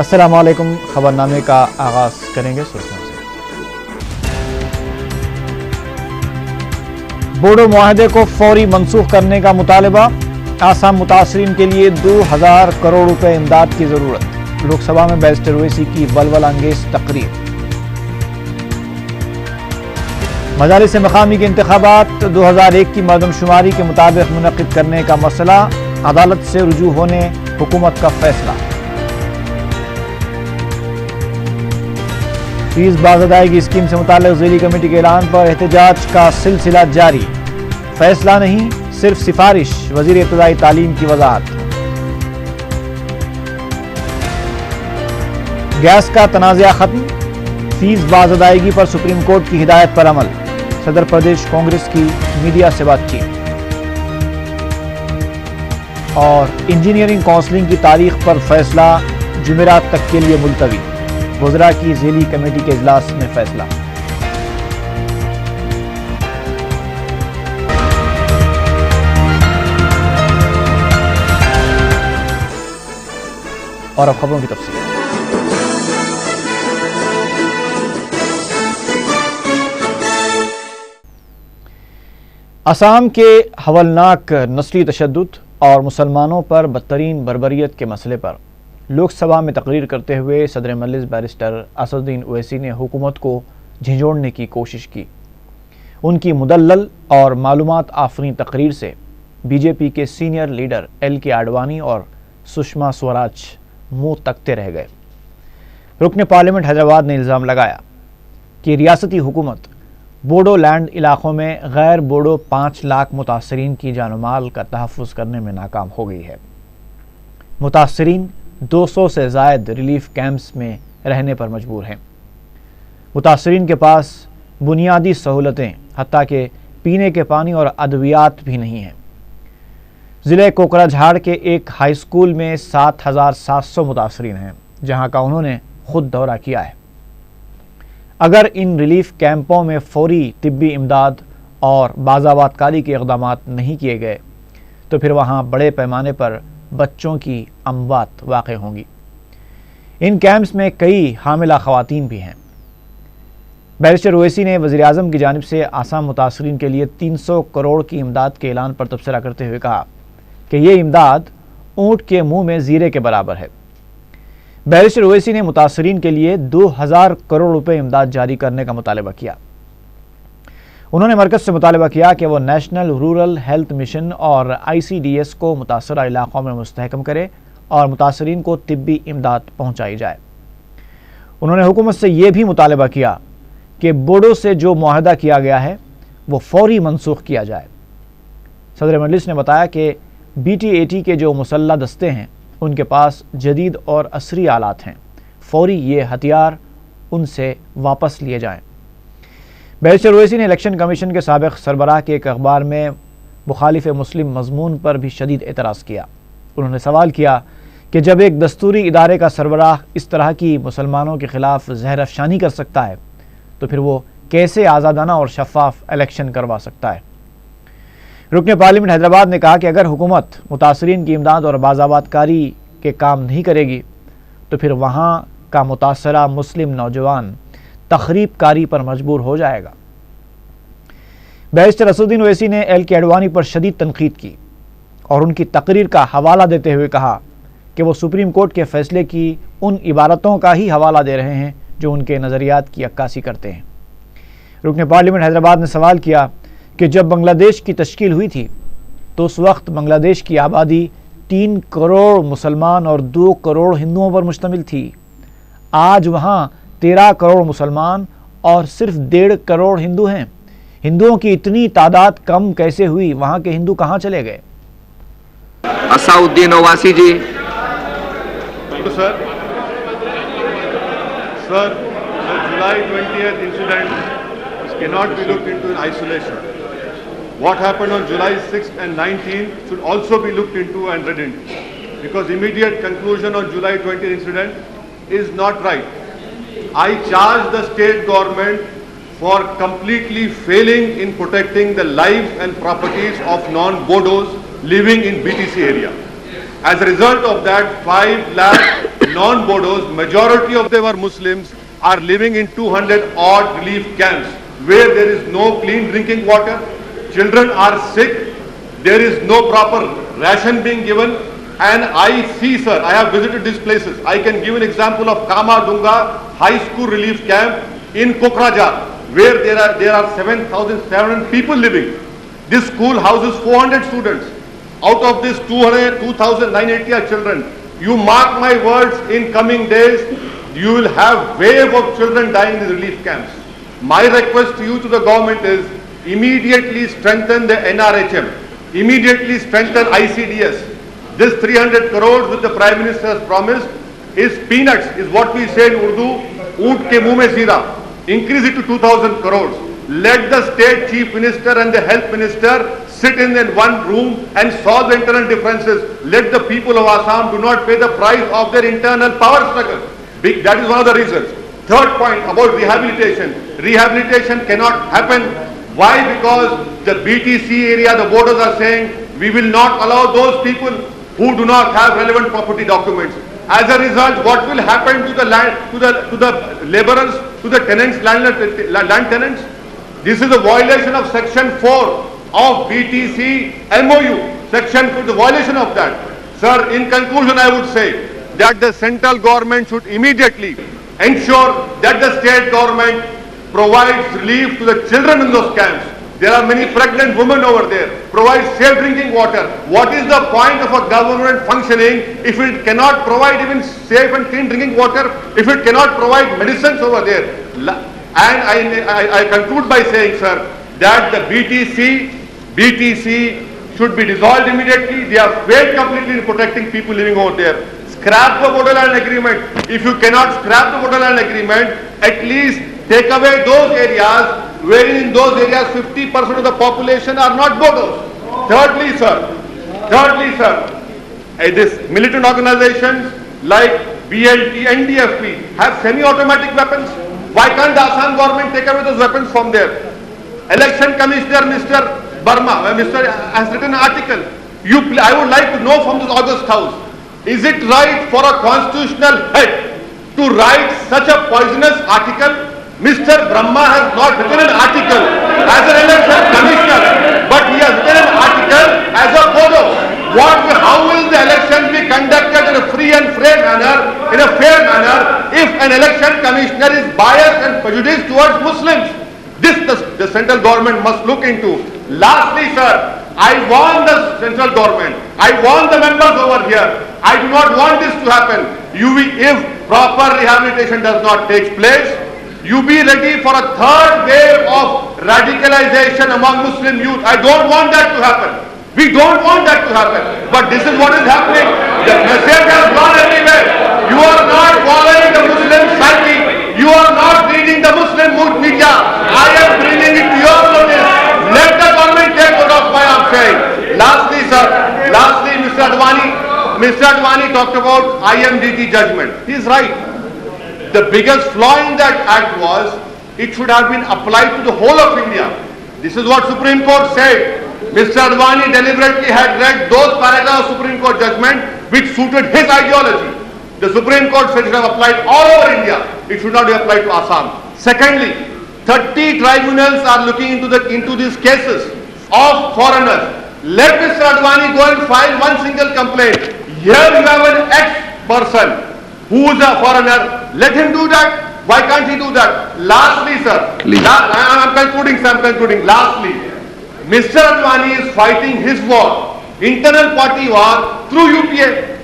السلام علیکم، خبرنامے کا آغاز کریں گے سرخیوں سے۔ بوڈو معاہدے کو فوری منسوخ کرنے کا مطالبہ، آسام متاثرین کے لیے 2000 کروڑ روپے امداد کی ضرورت، لوک سبھا میں بیرسٹر اویسی کی ولولہ انگیز تقریر۔ مجالس مقامی کے انتخابات 2001 کی مردم شماری کے مطابق منعقد کرنے کا مسئلہ، عدالت سے رجوع ہونے حکومت کا فیصلہ۔ فیس باز ادائیگی اسکیم سے متعلق ذیلی کمیٹی کے اعلان پر احتجاج کا سلسلہ جاری، فیصلہ نہیں صرف سفارش، وزیر ابتدائی تعلیم کی وضاحت۔ گیس کا تنازعہ ختم، فیس باز ادائیگی پر سپریم کورٹ کی ہدایت پر عمل، صدر پردیش کانگریس کی میڈیا سے بات چیت۔ اور انجینئرنگ کونسلنگ کی تاریخ پر فیصلہ جمعرات تک کے لیے ملتوی، وزراء کی ذیلی کمیٹی کے اجلاس میں فیصلہ۔ اور اب خبروں کی تفصیل۔ آسام کے ہولناک نسلی تشدد اور مسلمانوں پر بدترین بربریت کے مسئلے پر لوک سبھا میں تقریر کرتے ہوئے صدر مجلس بیرسٹر اسد الدین اویسی نے حکومت کو جھنجھوڑنے کی کوشش کی۔ ان کی مدلل اور معلومات آفریں تقریر سے بی جے پی کے سینئر لیڈر ایل کے آڈوانی اور سشما سوراج منہ تکتے رہ گئے۔ رکن پارلیمنٹ حیدرآباد نے الزام لگایا کہ ریاستی حکومت بوڈو لینڈ علاقوں میں غیر بوڈو 5 لاکھ متاثرین کی جان و مال کا تحفظ کرنے میں ناکام ہو گئی ہے۔ متاثرین 200 سے زائد ریلیف کیمپس میں رہنے پر مجبور ہیں۔ متاثرین کے پاس بنیادی سہولتیں حتیٰ کہ پینے کے پانی اور ادویات بھی نہیں ہیں۔ ضلع کوکراجھاڑ کے ایک ہائی اسکول میں 7700 متاثرین ہیں، جہاں کا انہوں نے خود دورہ کیا ہے۔ اگر ان ریلیف کیمپوں میں فوری طبی امداد اور بازآباد کاری کے اقدامات نہیں کیے گئے تو پھر وہاں بڑے پیمانے پر بچوں کی اموات واقع ہوں گی۔ ان کیمپس میں کئی حاملہ خواتین بھی ہیں۔ بیرسٹر اویسی نے وزیر اعظم کی جانب سے آسام متاثرین کے لیے 300 کروڑ کی امداد کے اعلان پر تبصرہ کرتے ہوئے کہا کہ یہ امداد اونٹ کے منہ میں زیرے کے برابر ہے۔ بیرسٹر اویسی نے متاثرین کے لیے 2000 کروڑ روپے امداد جاری کرنے کا مطالبہ کیا۔ انہوں نے مرکز سے مطالبہ کیا کہ وہ نیشنل رورل ہیلتھ مشن اور ICDS کو متاثرہ علاقوں میں مستحکم کرے اور متاثرین کو طبی امداد پہنچائی جائے۔ انہوں نے حکومت سے یہ بھی مطالبہ کیا کہ بوڈو سے جو معاہدہ کیا گیا ہے وہ فوری منسوخ کیا جائے۔ صدر مجلس نے بتایا کہ BT-80 کے جو مسلح دستے ہیں ان کے پاس جدید اور عصری آلات ہیں، فوری یہ ہتھیار ان سے واپس لیے جائیں۔ بیرسٹر اویسی نے الیکشن کمیشن کے سابق سربراہ کے ایک اخبار میں مخالف مسلم مضمون پر بھی شدید اعتراض کیا۔ انہوں نے سوال کیا کہ جب ایک دستوری ادارے کا سربراہ اس طرح کی مسلمانوں کے خلاف زہر افشانی کر سکتا ہے تو پھر وہ کیسے آزادانہ اور شفاف الیکشن کروا سکتا ہے؟ رکن پارلیمنٹ حیدرآباد نے کہا کہ اگر حکومت متاثرین کی امداد اور بازآباد کاری کے کام نہیں کرے گی تو پھر وہاں کا متاثرہ مسلم نوجوان تخریب کاری پر مجبور ہو جائے گا۔ بیرسٹر اسد الدین اویسی نے ایل کے اڈوانی پر شدید تنقید کی اور ان کی تقریر کا حوالہ دیتے ہوئے کہا کہ وہ سپریم کورٹ کے فیصلے کی ان عبارتوں کا ہی حوالہ دے رہے ہیں جو ان کے نظریات کی عکاسی کرتے ہیں۔ رکن پارلیمنٹ حیدرآباد نے سوال کیا کہ جب بنگلہ دیش کی تشکیل ہوئی تھی تو اس وقت بنگلہ دیش کی آبادی 3 کروڑ مسلمان اور 2 کروڑ ہندوؤں پر مشتمل تھی۔ آج وہاں 13 کروڑ مسلمان اور صرف 1.5 کروڑ ہندو ہیں۔ ہندوؤں کی اتنی تعداد کم کیسے ہوئی؟ وہاں کے ہندو کہاں چلے گئے؟ اسد الدین اویسی جی۔ Sir, the July 20th incident cannot be looked into in isolation. What happened on July 6th and 19th should also be looked into and read into, because immediate conclusion on July 20th incident is not right. I charge the state government for completely failing in protecting the lives and properties of non-Bodos living in BTC area. As a result of that, 5 lakh non-Bodos, majority of them are Muslims, are living in 200 odd relief camps where there is no clean drinking water, children are sick, there is no proper ration being given. And I see, sir, I have visited these places. I can give an example of Kama Dunga High School Relief Camp in Kokrajhar, where there are 7,700 people living. This school houses 400 students. Out of this 2,980 are children. You mark my words, in coming days, you will have wave of children dying in the relief camps. My request to you, to the government, is immediately strengthen the NRHM, immediately strengthen ICDS. This 300 crores which the Prime Minister has promised is peanuts, is what we say in Urdu, oot ke muh mein zira. Increase it to 2,000 crores. Let the State Chief Minister and the Health Minister sit in one room and solve the internal differences. Let the people of Assam do not pay the price of their internal power struggle. That is one of the reasons. Third point about rehabilitation. Rehabilitation cannot happen. Why? Because the BTC area, the borders are saying, we will not allow those people who do not have relevant property documents. As a result, what will happen to the land, to the laborers, to the tenants, land tenants? This is a violation of Section 4 of BTC MOU. Section 4 is a violation of that. Sir, in conclusion, I would say that the central government should immediately ensure that the state government provides relief to the children in those camps. There are many pregnant women over there. Provide safe drinking water. What is the point of a government functioning if it cannot provide even safe and clean drinking water, if it cannot provide medicines over there? And I conclude by saying, sir, that the BTC should be dissolved immediately. They have failed completely in protecting people living over there. Scrap the borderland agreement. If you cannot scrap the borderland agreement, at least take away those areas wherein in those areas 50% of the population are not Bodos. Thirdly, sir, this militant organizations like BLT, NDFP have semi-automatic weapons. Why can't the Assam government take away those weapons from there? Election Commissioner Mr. Burma, has written an article. I would like to know from this August House, is it right for a constitutional head to write such a poisonous article? Mr. Brahma has not written an article as an election commissioner, but he has written an article as a Bodo. How will the election be conducted in a free and fair manner, if an election commissioner is biased and prejudiced towards Muslims? This the central government must look into. Lastly, sir, I warn the central government, I warn the members over here, I do not want this to happen. If proper rehabilitation does not take place, you be ready for a third wave of radicalization among Muslim youth. I don't want that to happen. We don't want that to happen. But this is what is happening. The message has gone everywhere. You are not following the Muslim psyche. You are not reading the Muslim media. I am bringing it to your notice. Let the government take note of what I am saying. Lastly, sir, Mr. Advani talked about IMDT judgment. He is right. The biggest flaw in that act was it should have been applied to the whole of India. This is what Supreme Court said. Mr. Advani deliberately had read those paragraphs of Supreme Court judgment which suited his ideology. The Supreme Court said it should have applied all over India. It should not be applied to Assam. Secondly, 30 tribunals are looking into these cases of foreigners. Let Mr. Advani go and file one single complaint. Here you have an ex-person who is a foreigner. Let him do that. Why can't he do that? Lastly, sir, I'm concluding. Lastly, Mr. Advani is fighting his war, internal party war, through UPA.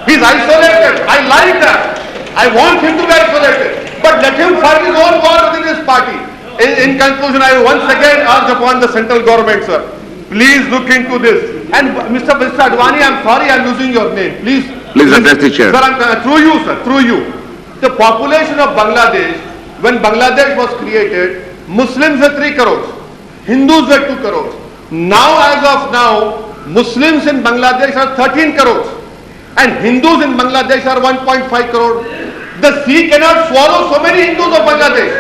He's isolated. I like that. I want him to be isolated. But let him fight his own war within his party. In conclusion, I once again urge upon the central government, sir, please look into this. And Mr. Advani, I'm sorry I'm losing your name. Please address the chair. Sir, through you. The population of Bangladesh, when Bangladesh was created, Muslims were 3 crores, Hindus were 2 crores. Now, as of now, Muslims in Bangladesh are 13 crores and Hindus in Bangladesh are 1.5 crores. The sea cannot swallow so many Hindus of Bangladesh.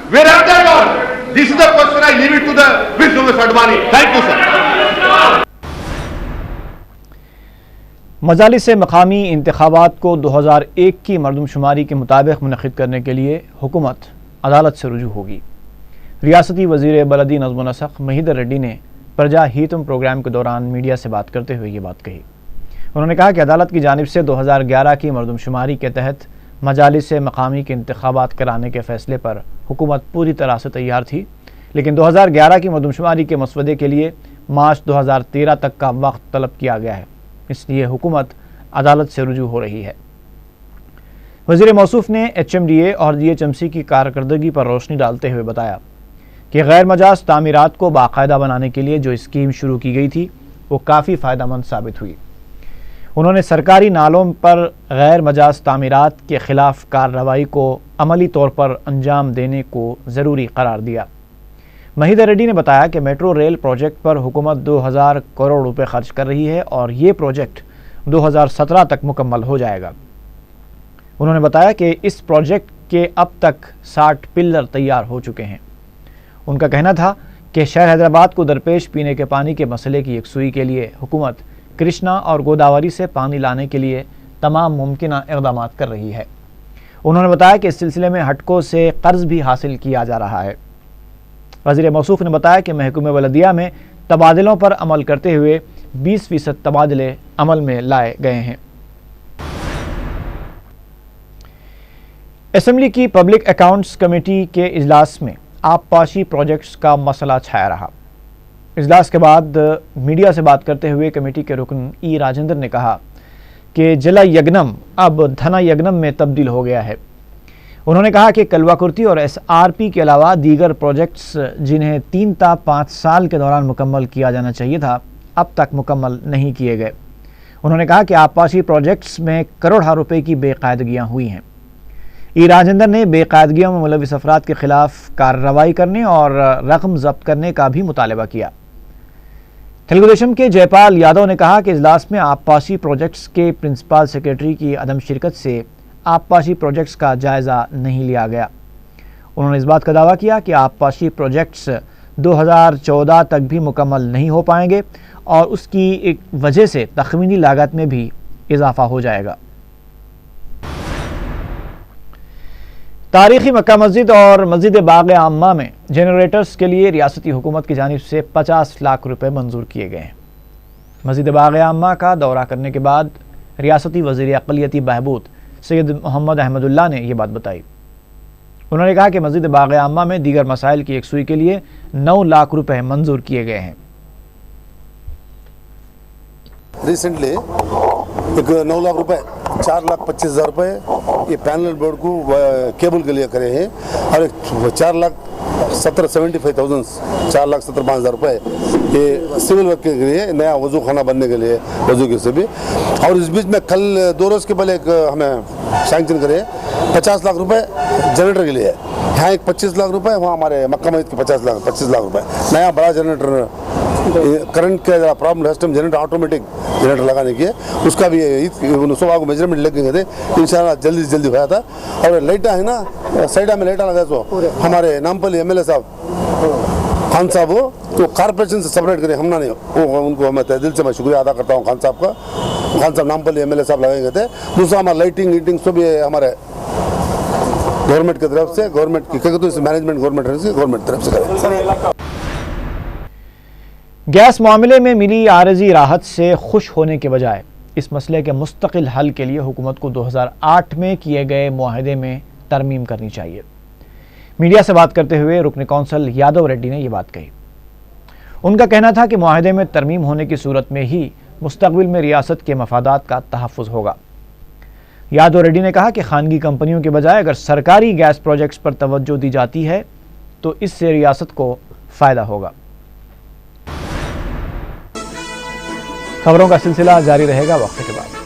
Where have they gone? This is the question. I leave it to the wisdom of Advani. Thank you, sir. مجالس مقامی انتخابات کو 2001 کی مردم شماری کے مطابق منعقد کرنے کے لیے حکومت عدالت سے رجوع ہوگی۔ ریاستی وزیر بلدی نظم و نسق مہیدر ریڈی نے پرجا ہیتم پروگرام کے دوران میڈیا سے بات کرتے ہوئے یہ بات کہی۔ انہوں نے کہا کہ عدالت کی جانب سے 2011 کی مردم شماری کے تحت مجالس مقامی کے انتخابات کرانے کے فیصلے پر حکومت پوری طرح سے تیار تھی، لیکن 2011 کی مردم شماری کے مسودے کے لیے مارچ 2013 تک کا وقت طلب کیا گیا ہے، اس لیے حکومت عدالت سے رجوع ہو رہی ہے۔ وزیر موصوف نے HMDA اور DHMC کی کارکردگی پر روشنی ڈالتے ہوئے بتایا کہ غیر مجاز تعمیرات کو باقاعدہ بنانے کے لیے جو اسکیم شروع کی گئی تھی وہ کافی فائدہ مند ثابت ہوئی۔ انہوں نے سرکاری نالوں پر غیر مجاز تعمیرات کے خلاف کارروائی کو عملی طور پر انجام دینے کو ضروری قرار دیا۔ مہیدر ریڈی نے بتایا کہ میٹرو ریل پروجیکٹ پر حکومت 2000 کروڑ روپے خرچ کر رہی ہے اور یہ پروجیکٹ 2017 تک مکمل ہو جائے گا۔ انہوں نے بتایا کہ اس پروجیکٹ کے اب تک 60 پلر تیار ہو چکے ہیں۔ ان کا کہنا تھا کہ شہر حیدرآباد کو درپیش پینے کے پانی کے مسئلے کی یکسوئی کے لیے حکومت کرشنا اور گوداوری سے پانی لانے کے لیے تمام ممکنہ اقدامات کر رہی ہے۔ انہوں نے بتایا کہ اس سلسلے میں ہٹکو سے قرض بھی حاصل کیا جا رہا ہے۔ وزیر موصوف نے بتایا کہ محکمہ بلدیہ میں تبادلوں پر عمل کرتے ہوئے 20% تبادلے عمل میں لائے گئے ہیں۔ اسمبلی کی پبلک اکاؤنٹس کمیٹی کے اجلاس میں آبپاشی پروجیکٹس کا مسئلہ چھایا رہا۔ اجلاس کے بعد میڈیا سے بات کرتے ہوئے کمیٹی کے رکن ای راجندر نے کہا کہ جلا یگنم اب دھنا یگنم میں تبدیل ہو گیا ہے۔ انہوں نے کہا کہ کلوا کرتی اور SRP کے علاوہ دیگر پروجیکٹس جنہیں 3 تا 5 سال کے دوران مکمل کیا جانا چاہیے تھا اب تک مکمل نہیں کیے گئے۔ انہوں نے کہا کہ آبپاشی پروجیکٹس میں کروڑوں روپے کی بے قاعدگیاں ہوئی ہیں۔ ای راجندر نے بے قاعدگیوں میں ملوث افراد کے خلاف کارروائی کرنے اور رقم ضبط کرنے کا بھی مطالبہ کیا۔ تیلگو دیشم کے جے پال یادو نے کہا کہ اجلاس میں آبپاشی پروجیکٹس کے پرنسپل سیکریٹری کی عدم شرکت سے آبپاشی پروجیکٹس کا جائزہ نہیں لیا گیا۔ انہوں نے اس بات کا دعویٰ کیا کہ آبپاشی پروجیکٹس 2014 تک بھی مکمل نہیں ہو پائیں گے اور اس کی ایک وجہ سے تخمینی لاگت میں بھی اضافہ ہو جائے گا۔ تاریخی مکہ مسجد اور مسجد باغ عامہ میں جنریٹرز کے لیے ریاستی حکومت کی جانب سے 50 لاکھ روپے منظور کیے گئے ہیں۔ مسجد باغ عامہ کا دورہ کرنے کے بعد ریاستی وزیر اقلیتی بہبود سید محمد احمد اللہ نے یہ بات بتائی۔ انہوں نے کہا کہ مسجد باغ عامہ میں دیگر مسائل کی یکسوئی کے لیے 9 لاکھ روپے منظور کیے گئے ہیں۔ ریسنٹلی 9 لاکھ روپے 4,25,000 روپے یہ پینل بورڈ کو کیبل کے لیے کرے ہیں اور 4,75,000 4,75,000 روپے یہ سول ورک کے لیے نیا وضو خانہ بننے کے لیے وضو کے سے بھی۔ اور اس بیچ میں کل 2 روز کے پہلے ایک ہمیں سینکشن کرے 50 لاکھ روپے جنریٹر کے لیے، یہاں ایک 25 لاکھ روپے، وہاں ہمارے مکہ مسجد کے 25 لاکھ روپے نیا بڑا جنریٹر کرنٹ کا ذرا پرابلم ہے، جنریٹر آٹومیٹک جنریٹر لگانے کی ہے، اس کا بھی صبح کو میجرمنٹ لگیں گے تھے، انشاءاللہ جلدی سے جلدی ہوا تھا۔ اور لائٹاں ہیں نا سائڈا میں لائٹاں لگا سو ہمارے نامپلی MLA صاحب خان صاحب وہ تو کارپوریشن سے سپریٹ کریں، ہم نہ نہیں وہ ان کو میں تہ دل سے میں شکریہ ادا کرتا ہوں خان صاحب کا۔ خان صاحب نامپلی MLA صاحب لگائیں گے تھے۔ دوسرا ہمارا لائٹنگ ویٹنگ سب یہ ہمارے گورنمنٹ کی طرف سے، گورنمنٹ کی مینجمنٹ گورنمنٹ طرف سے کریں۔ گیس معاملے میں ملی عارضی راحت سے خوش ہونے کے بجائے اس مسئلے کے مستقل حل کے لیے حکومت کو 2008 میں کیے گئے معاہدے میں ترمیم کرنی چاہیے۔ میڈیا سے بات کرتے ہوئے رکن کونسل یادو ریڈی نے یہ بات کہی۔ ان کا کہنا تھا کہ معاہدے میں ترمیم ہونے کی صورت میں ہی مستقبل میں ریاست کے مفادات کا تحفظ ہوگا۔ یادو ریڈی نے کہا کہ خانگی کمپنیوں کے بجائے اگر سرکاری گیس پروجیکٹس پر توجہ دی جاتی ہے تو اس سے ریاست کو فائدہ ہوگا۔ خبروں کا سلسلہ جاری رہے گا وقت کے بعد۔